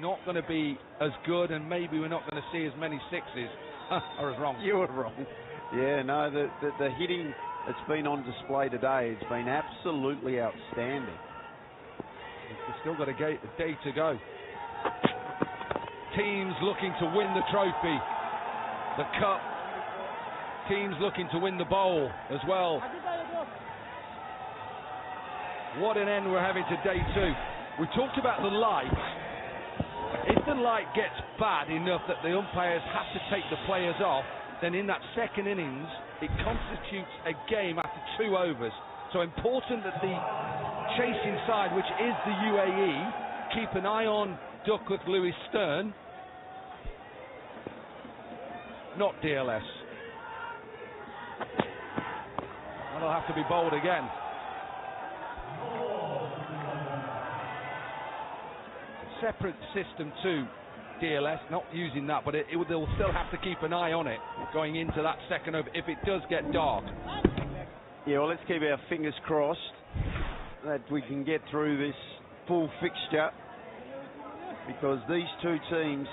not going to be as good, and maybe we're not going to see as many sixes. I was wrong. You were wrong. Yeah, no, the hitting that's been on display today has been absolutely outstanding. We've still got a day to go. Teams looking to win the trophy, the cup. Teams looking to win the bowl as well. What an end we're having to day two. We talked about the light. If the light gets bad enough that the umpires have to take the players off, then in that second innings, it constitutes a game after 2 overs. So important that the chasing side, which is the UAE, keep an eye on Duckworth Lewis Stern, not DLS. That'll have to be bowled again. Separate system to DLS, not using that, but they'll still have to keep an eye on it going into that second over if it does get dark. Yeah, well, let's keep our fingers crossed that we can get through this full fixture, because these two teams,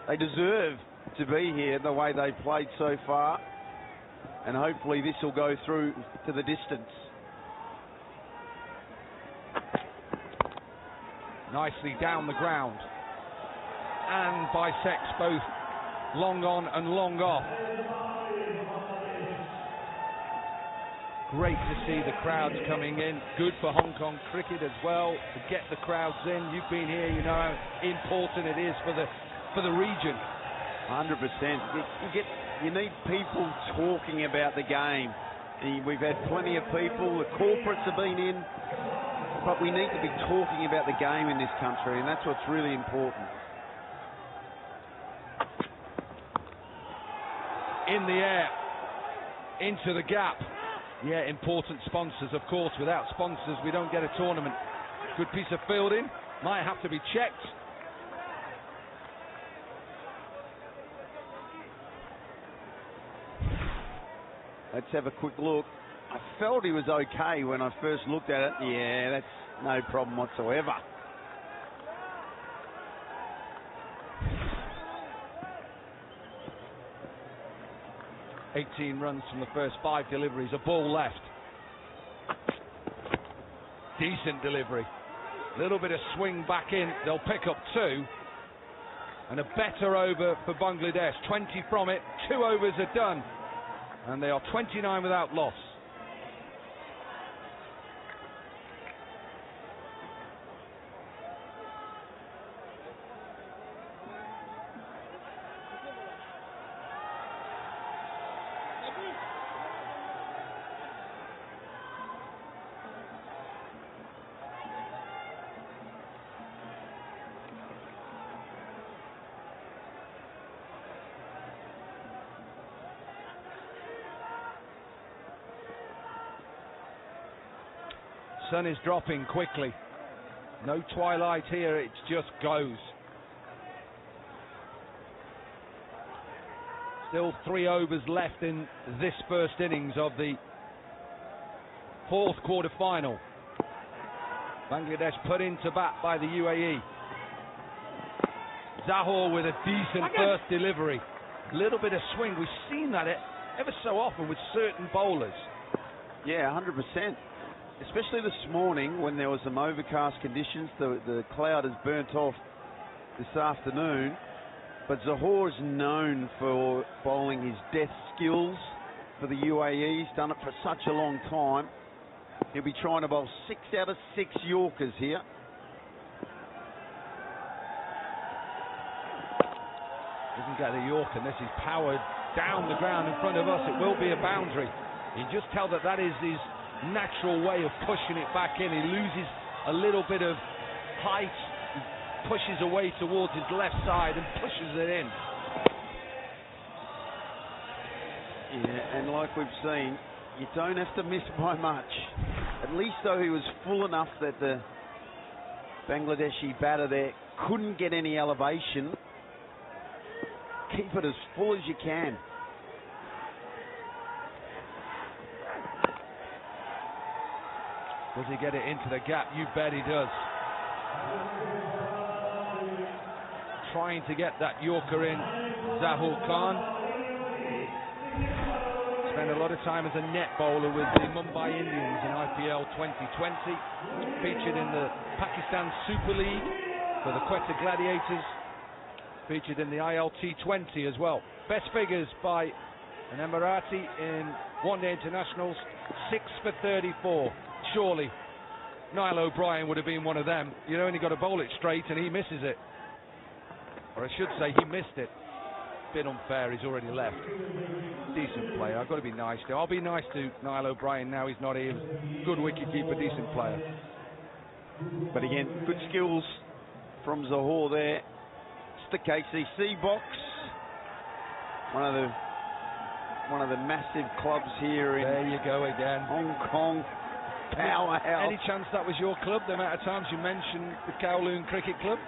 they deserve to be here the way they played so far, and hopefully this will go through to the distance. Nicely down the ground, and bisects both long on and long off. Great to see the crowds coming in. Good for Hong Kong cricket as well to get the crowds in. You've been here, you know how important it is for the region. 100%. You need people talking about the game. We've had plenty of people. The corporates have been in. But we need to be talking about the game in this country, and that's what's really important. In the air, into the gap. Yeah, important sponsors, of course. Without sponsors, we don't get a tournament. Good piece of fielding. Might have to be checked. Let's have a quick look. I felt he was okay when I first looked at it. Yeah, that's no problem whatsoever. "18 runs from the first 5 deliveries, a ball left." Decent delivery. Little bit of swing back in. They'll pick up 2. And a better over for Bangladesh. 20 from it. 2 overs are done. And they are 29 without loss. Sun is dropping quickly. No twilight here, it just goes. Still 3 overs left in this first innings of the 4th quarter final. Bangladesh put into bat by the UAE. Zahor with a decent first delivery. Little bit of swing. We've seen that ever so often with certain bowlers. Yeah, 100%. Especially this morning when there was some overcast conditions. The cloud has burnt off this afternoon. But Zahor is known for bowling his death skills for the UAE. He's done it for such a long time. He'll be trying to bowl 6 out of 6 Yorkers here. Doesn't get a Yorker unless he's powered down the ground in front of us. It will be a boundary. You just tell that is his natural way of pushing it back in. He loses a little bit of height, pushes away towards his left side and pushes it in. Yeah, and like we've seen, you don't have to miss by much. At least though he was full enough that the Bangladeshi batter there couldn't get any elevation. Keep it as full as you can. Does he get it into the gap? You bet he does. trying to get that Yorker in. Zahul Khan spent a lot of time as a net bowler with the Mumbai Indians in IPL 2020. Featured in the Pakistan Super League for the Quetta Gladiators. Featured in the ILT20 as well. Best figures by an Emirati in one-day internationals, 6 for 34. Surely Niall O'Brien would have been one of them. You only got to bowl it straight and he misses it. Or I should say he missed it. Bit unfair, he's already left. Decent player, I've got to be nice to him. I'll be nice to Niall O'Brien now he's not here. Good wicketkeeper, decent player. But again, good skills from Zahor there. It's the KCC box. One of the massive clubs here in there you go again. Hong Kong. Powerhouse. Any chance that was your club, the amount of times you mentioned the Kowloon Cricket Club?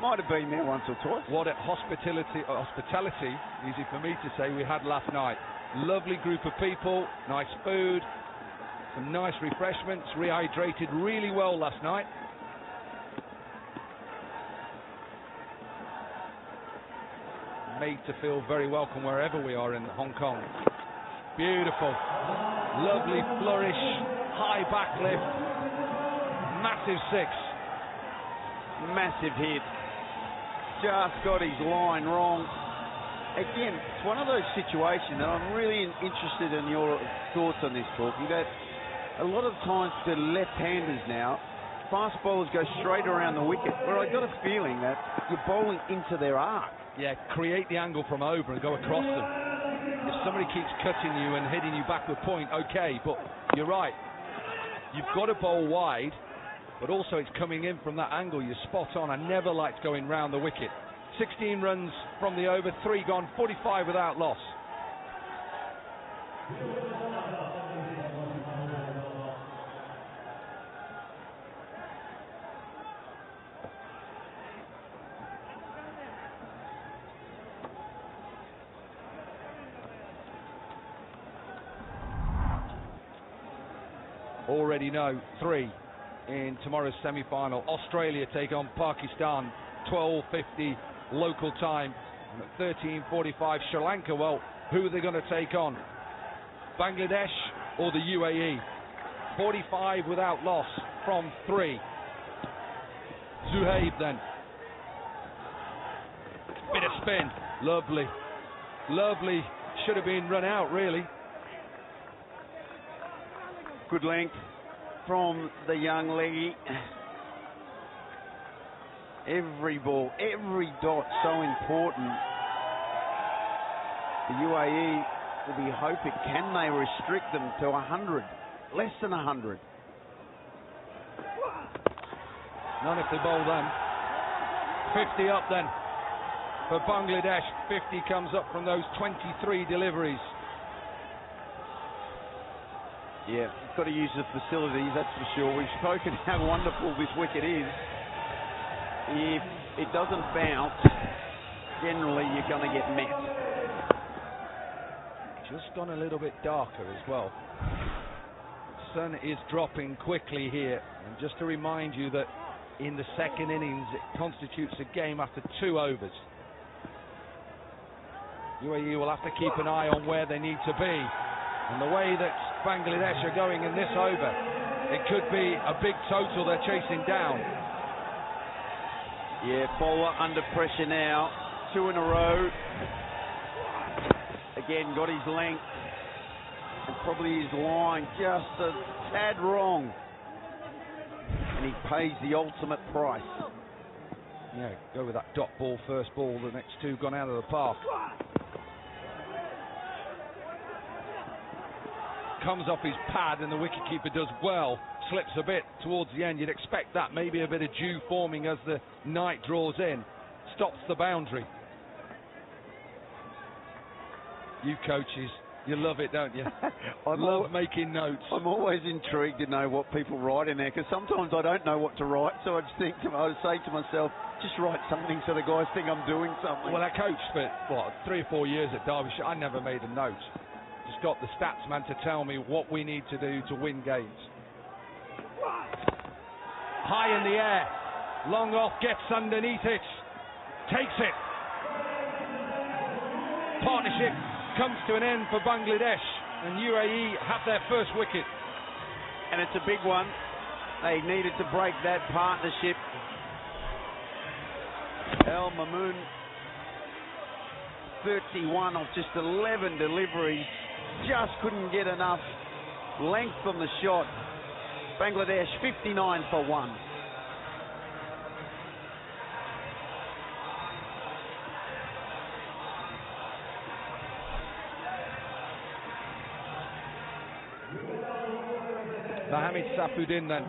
Might have been there once or twice. What a hospitality, easy for me to say, we had last night. Lovely group of people, nice food, some nice refreshments, rehydrated really well last night. Made to feel very welcome wherever we are in Hong Kong. Beautiful, lovely flourish, high backlift, massive six. Massive hit. Just got his line wrong. Again, it's one of those situations that I'm really interested in your thoughts on this, Talkie, that a lot of times the left-handers now, fast bowlers go straight around the wicket, where I got a feeling that you're bowling into their arc. Yeah, create the angle from over and go across them. If somebody keeps cutting you and hitting you back with point, okay, but you're right. You've got to bowl wide, but also it's coming in from that angle. You're spot on. I never liked going round the wicket. 16 runs from the over, 3 gone, 45 without loss. Already know 3 in tomorrow's semi-final. Australia take on Pakistan, 12:50 local time. And at 13:45 Sri Lanka, well, who are they going to take on? Bangladesh or the UAE? 45 without loss from 3. Zuhaib then. Bit of spin. Lovely. Lovely. Should have been run out, really. Good length from the young leggy. Every ball, every dot so important. The UAE will be hoping, can they restrict them to 100? Less than 100. Not if they bowl them. 50 up then for Bangladesh. 50 comes up from those 23 deliveries. Yeah, got to use the facilities, that's for sure. We've spoken how wonderful this wicket is. If it doesn't bounce, generally you're going to get met. Just gone a little bit darker as well. Sun is dropping quickly here. And just to remind you that in the second innings, it constitutes a game after 2 overs. UAE will have to keep an eye on where they need to be. And the way that Bangladesh are going in this over, it could be a big total they're chasing down. Yeah, bowler under pressure now. 2 in a row. Again, got his length. And probably his line just a tad wrong. And he pays the ultimate price. Yeah, go with that dot ball, first ball. The next 2 gone out of the park. Comes off his pad and the wicketkeeper does well, slips a bit towards the end. You'd expect that, maybe a bit of dew forming as the night draws in. Stops the boundary. You coaches, you love it, don't you? I love making notes. I'm always intrigued to know what people write in there, because sometimes I don't know what to write, so I would say to myself, just write something so the guys think I'm doing something. Well, I coached for, 3 or 4 years at Derbyshire. I never made a note. Just got the stats man to tell me what we need to do to win games. High in the air. Long off, gets underneath it, takes it. Partnership comes to an end for Bangladesh, and UAE have their first wicket. And it's a big one. They needed to break that partnership. El Mamoon, 31 of just 11 deliveries, just couldn't get enough length on the shot. Bangladesh 59 for 1. Mohamed Saifuddin then.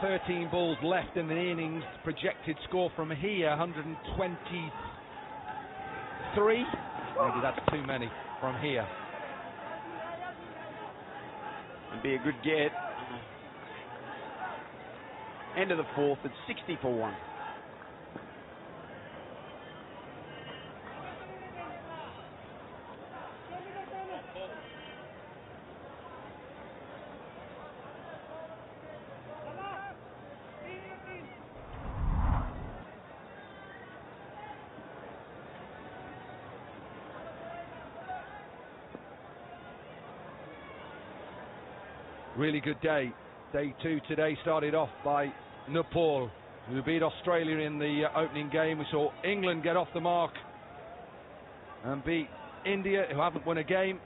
13 balls left in the innings. Projected score from here, 123. Maybe that's too many from here. It'd be a good get. End of the fourth, it's 60 for 1. Really good day. Day 2 today started off by Nepal, who beat Australia in the opening game. We saw England get off the mark and beat India, who haven't won a game.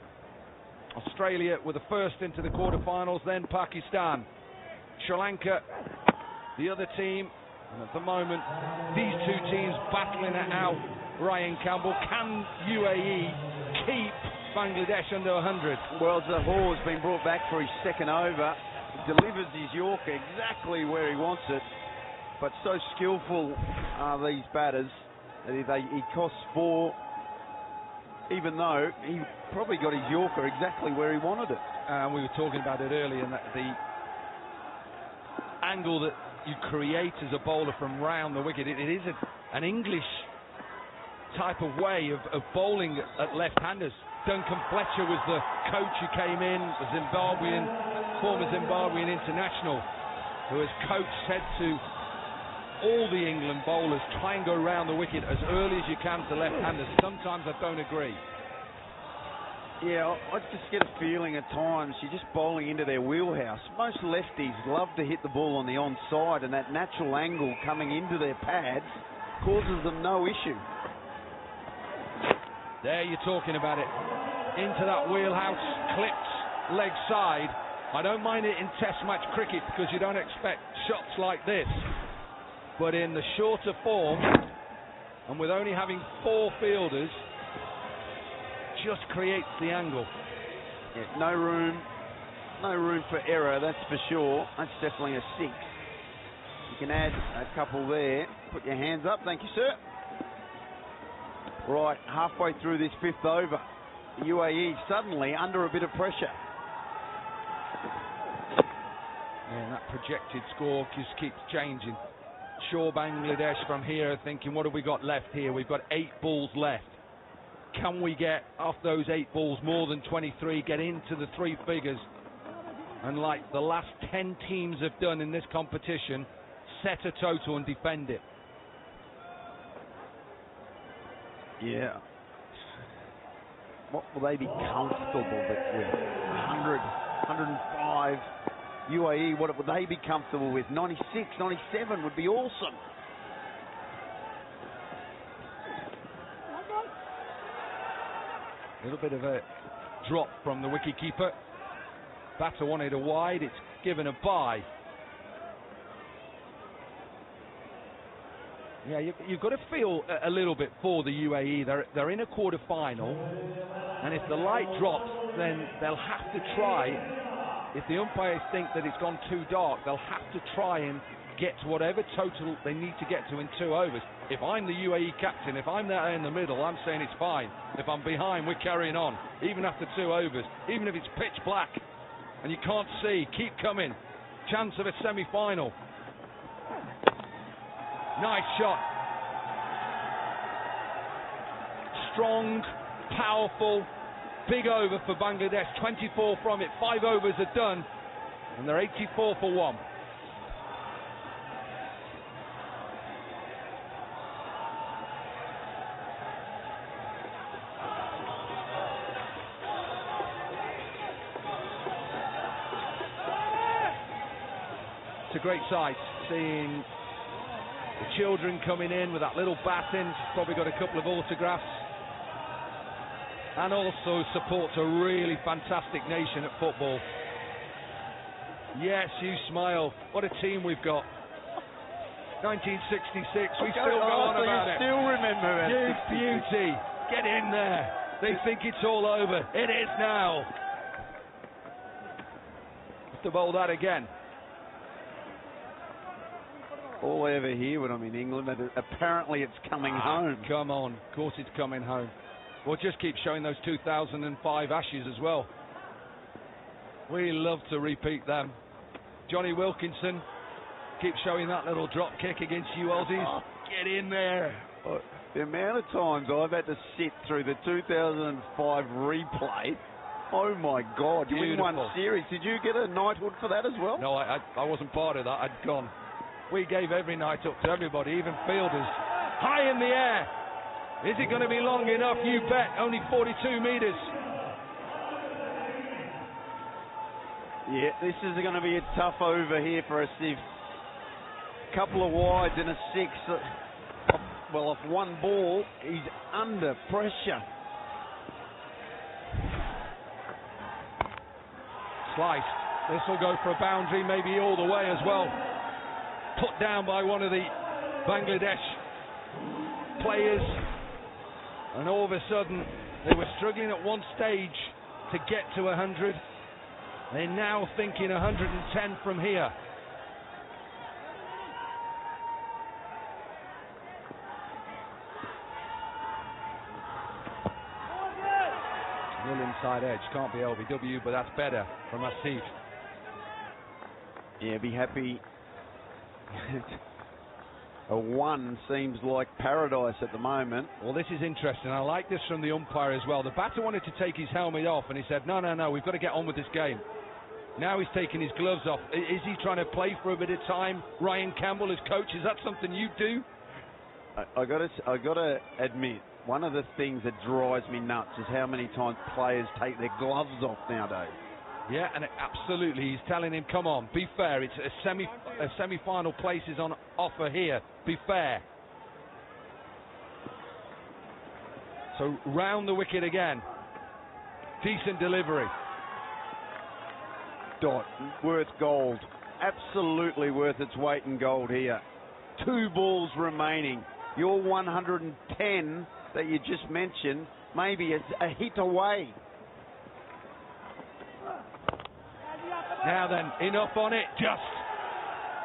Australia were the first into the quarterfinals, then Pakistan. Sri Lanka, the other team. And at the moment, these two teams battling it out. Ryan Campbell, can UAE keep Bangladesh under 100? Well, Zahoor has been brought back for his second over. He delivers his Yorker exactly where he wants it, but so skillful are these batters that he costs 4, even though he probably got his Yorker exactly where he wanted it. And we were talking about it earlier, and that the angle that you create as a bowler from round the wicket, it is an English type of way of bowling at left-handers. Duncan Fletcher was the coach who came in, the former Zimbabwean international, who as coach said to all the England bowlers, try and go round the wicket as early as you can to left-handers. Sometimes I don't agree. Yeah, I just get a feeling at times you're just bowling into their wheelhouse. Most lefties love to hit the ball on the onside, and that natural angle coming into their pads causes them no issue. There you're talking about it. Into that wheelhouse, clipped leg side. I don't mind it in Test match cricket because you don't expect shots like this. But in the shorter form, and with only having 4 fielders, just creates the angle. Yeah, no room for error, that's for sure. That's definitely a 6. You can add a couple there. Put your hands up, thank you, sir. Right, halfway through this 5th over, the UAE suddenly under a bit of pressure. Yeah, and that projected score just keeps changing. Sure, Bangladesh from here thinking, what have we got left here? We've got 8 balls left. Can we get off those 8 balls more than 23, get into the 3 figures? And like the last 10 teams have done in this competition, set a total and defend it. Yeah. What will they be comfortable with? 100, 105. UAE, what would they be comfortable with? 96, 97 would be awesome. A little bit of a drop from the wicketkeeper. Batter wanted a wide, it's given a bye. Yeah, you've got to feel a little bit for the UAE. They're in a quarter-final, and if the light drops, then they'll have to try. If the umpires think that it's gone too dark, they'll have to try and get to whatever total they need to get to in 2 overs. If I'm the UAE captain, if I'm there in the middle, I'm saying it's fine. If I'm behind, we're carrying on, even after 2 overs, even if it's pitch black and you can't see, keep coming. Chance of a semi-final. Nice shot. Strong, powerful, big over for Bangladesh. 24 from it. 5 overs are done, and they're 84 for 1. It's a great sight, seeing the children coming in with that little baton. She's probably got a couple of autographs. And also supports a really fantastic nation at football. Yes, you smile. What a team we've got. 1966, we still go on about it. Still remember that. Youth beauty, get in there. They think it's all over. It is now. Have to bowl that again. All I ever hear when I'm in England, that apparently it's coming home. Come on, of course it's coming home. We'll just keep showing those 2005 Ashes as well. We love to repeat them. Johnny Wilkinson, keep showing that little drop kick against you Aussies. Get in there. The amount of times I've had to sit through the 2005 replay. Oh my God, you win one series. Did you get a knighthood for that as well? No, I wasn't part of that. I'd gone. We gave every night up to everybody, even fielders. High in the air. Is it going to be long enough? You bet. Only 42 metres. Yeah, this is going to be a tough over here for us. If a couple of wides and a 6. Well, off one ball, he's under pressure. Sliced. This will go for a boundary, maybe all the way as well. Put down by one of the Bangladesh players. And all of a sudden, they were struggling at one stage to get to 100. They're now thinking 110 from here. Little inside edge, can't be LBW, but that's better from Asif. Yeah, be happy. A 1 seems like paradise at the moment. Well, this is interesting. I like this from the umpire as well. The batter wanted to take his helmet off, and he said, no, we've got to get on with this game. Now he's taking his gloves off. Is he trying to play for a bit of time? Ryan Campbell as coach, is that something you do? I got to admit, one of the things that drives me nuts is how many times players take their gloves off nowadays. Yeah, and absolutely, he's telling him, come on, be fair. It's a semi-final place is on offer here. Be fair. So round the wicket again. Decent delivery. Dot, worth gold. Absolutely worth its weight in gold here. 2 balls remaining. Your 110 that you just mentioned, maybe a hit away. Now then, enough on it, just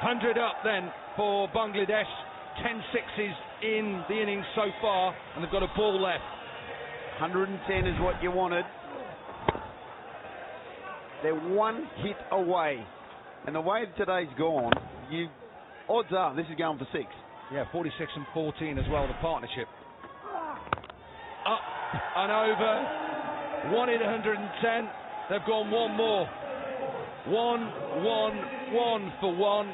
100 up then for Bangladesh. 10 sixes in the innings so far, and they've got a ball left. 110 is what you wanted. They're 1 hit away. And the way today's gone, odds are this is going for 6. Yeah, 46 and 14 as well, the partnership. Up and over. Wanted 110. They've gone one more. 1-1-1 for 1.